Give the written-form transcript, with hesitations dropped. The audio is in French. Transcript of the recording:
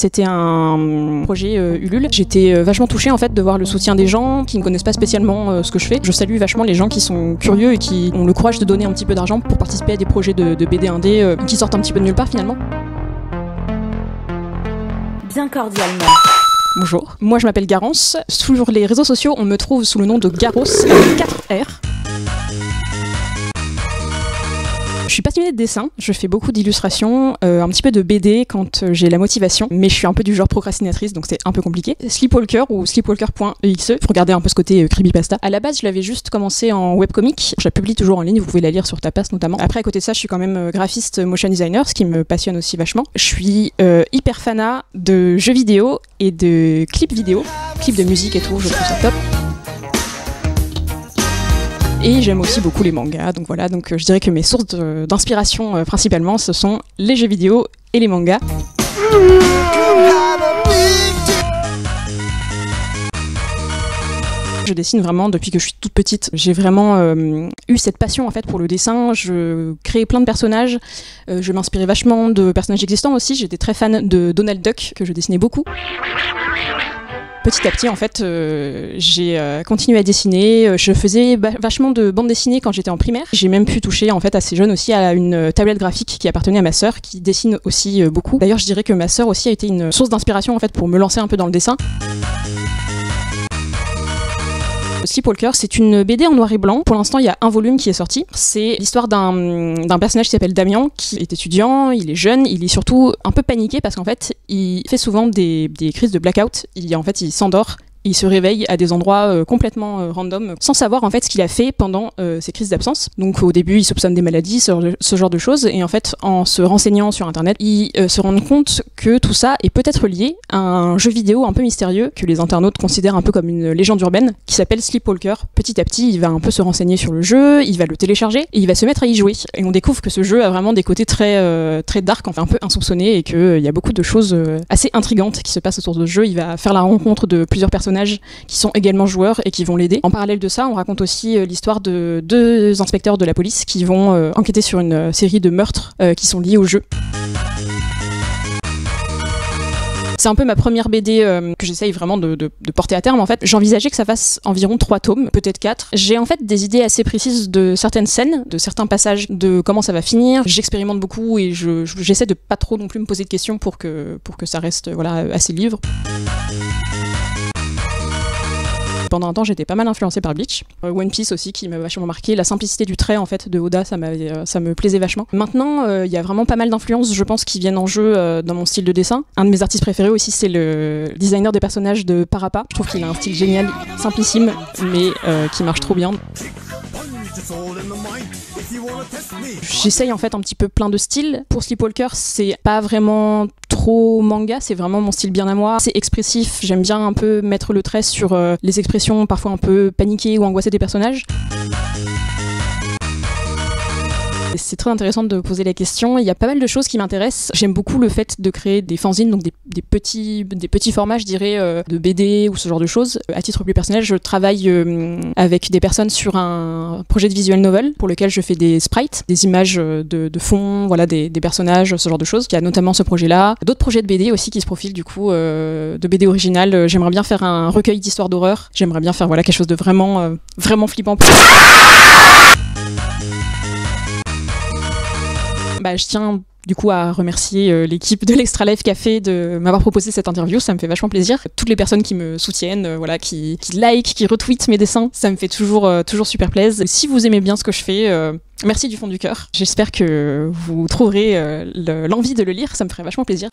C'était un projet Ulule. J'étais vachement touchée en fait de voir le soutien des gens qui ne connaissent pas spécialement ce que je fais. Je salue vachement les gens qui sont curieux et qui ont le courage de donner un petit peu d'argent pour participer à des projets de BD indé qui sortent un petit peu de nulle part finalement. Bien cordialement. Bonjour, moi je m'appelle Garance. Sur les réseaux sociaux, on me trouve sous le nom de Garros avec 4 R. Je suis passionnée de dessin, je fais beaucoup d'illustrations, un petit peu de BD quand j'ai la motivation, mais je suis un peu du genre procrastinatrice, donc c'est un peu compliqué. Sleepwalker ou sleepwalker.exe, pour regarder un peu ce côté creepypasta. À la base, je l'avais juste commencé en webcomic, je la publie toujours en ligne, vous pouvez la lire sur Tapas notamment. Après, à côté de ça, je suis quand même graphiste motion designer, ce qui me passionne aussi vachement. Je suis hyper fanat de jeux vidéo et de clips vidéo, clips de musique et tout, je trouve ça top. Et j'aime aussi beaucoup les mangas, donc voilà, donc je dirais que mes sources d'inspiration principalement, ce sont les jeux vidéo et les mangas. Je dessine vraiment depuis que je suis toute petite. J'ai vraiment eu cette passion en fait pour le dessin. Je créais plein de personnages. Je m'inspirais vachement de personnages existants aussi. J'étais très fan de Donald Duck, que je dessinais beaucoup. Petit à petit, en fait, j'ai continué à dessiner. Je faisais vachement de bande dessinée quand j'étais en primaire. J'ai même pu toucher, en fait, assez jeune aussi à une tablette graphique qui appartenait à ma sœur, qui dessine aussi beaucoup. D'ailleurs, je dirais que ma sœur aussi a été une source d'inspiration, en fait, pour me lancer un peu dans le dessin. Sleepwalker, c'est une BD en noir et blanc. Pour l'instant, il y a un volume qui est sorti. C'est l'histoire d'un personnage qui s'appelle Damien, qui est étudiant, il est jeune, il est surtout un peu paniqué parce qu'en fait, il fait souvent des crises de blackout. Il s'endort. Il se réveille à des endroits complètement random, sans savoir en fait ce qu'il a fait pendant ses crises d'absence. Donc au début, il soupçonne des maladies, ce genre de choses, et en fait, en se renseignant sur Internet, il se rend compte que tout ça est peut-être lié à un jeu vidéo un peu mystérieux que les internautes considèrent un peu comme une légende urbaine, qui s'appelle Sleepwalker. Petit à petit, il va un peu se renseigner sur le jeu, il va le télécharger et il va se mettre à y jouer. Et on découvre que ce jeu a vraiment des côtés très dark, enfin un peu insoupçonnés, et qu'il y a beaucoup de choses assez intrigantes qui se passent autour de ce jeu. Il va faire la rencontre de plusieurs personnages qui sont également joueurs et qui vont l'aider. En parallèle de ça, on raconte aussi l'histoire de 2 inspecteurs de la police qui vont enquêter sur une série de meurtres qui sont liés au jeu. C'est un peu ma première BD que j'essaye vraiment de porter à terme. En fait, j'envisageais que ça fasse environ 3 tomes, peut-être 4. J'ai en fait des idées assez précises de certaines scènes, de certains passages, de comment ça va finir. J'expérimente beaucoup et j'essaie de pas trop non plus me poser de questions pour que ça reste assez libre. Pendant un temps, j'étais pas mal influencée par Bleach. One Piece aussi, qui m'a vachement marqué. La simplicité du trait, en fait, de Oda, ça me plaisait vachement. Maintenant, il y a vraiment pas mal d'influences, je pense, qui viennent en jeu dans mon style de dessin. Un de mes artistes préférés aussi, c'est le designer des personnages de Parappa. Je trouve qu'il a un style génial, simplissime, mais qui marche trop bien. J'essaye en fait un petit peu plein de styles. Pour Sleepwalker, c'est pas vraiment trop manga, c'est vraiment mon style bien à moi. C'est expressif, j'aime bien un peu mettre le trait sur les expressions parfois un peu paniquées ou angoissées des personnages. C'est très intéressant de poser la question. Il y a pas mal de choses qui m'intéressent. J'aime beaucoup le fait de créer des fanzines, donc des petits formats, je dirais, de BD ou ce genre de choses. À titre plus personnel, je travaille avec des personnes sur un projet de visual novel pour lequel je fais des sprites, des images de fond, voilà, des personnages, ce genre de choses. Il y a notamment ce projet-là. D'autres projets de BD aussi qui se profilent du coup, de BD originales. J'aimerais bien faire un recueil d'histoires d'horreur. J'aimerais bien faire quelque chose de vraiment flippant. Je tiens du coup à remercier l'équipe de l'Extra Life Café de m'avoir proposé cette interview, ça me fait vachement plaisir. Toutes les personnes qui me soutiennent, qui like, qui retweetent mes dessins, ça me fait toujours super plaisir. Si vous aimez bien ce que je fais, merci du fond du cœur. J'espère que vous trouverez l'envie de le lire, ça me ferait vachement plaisir.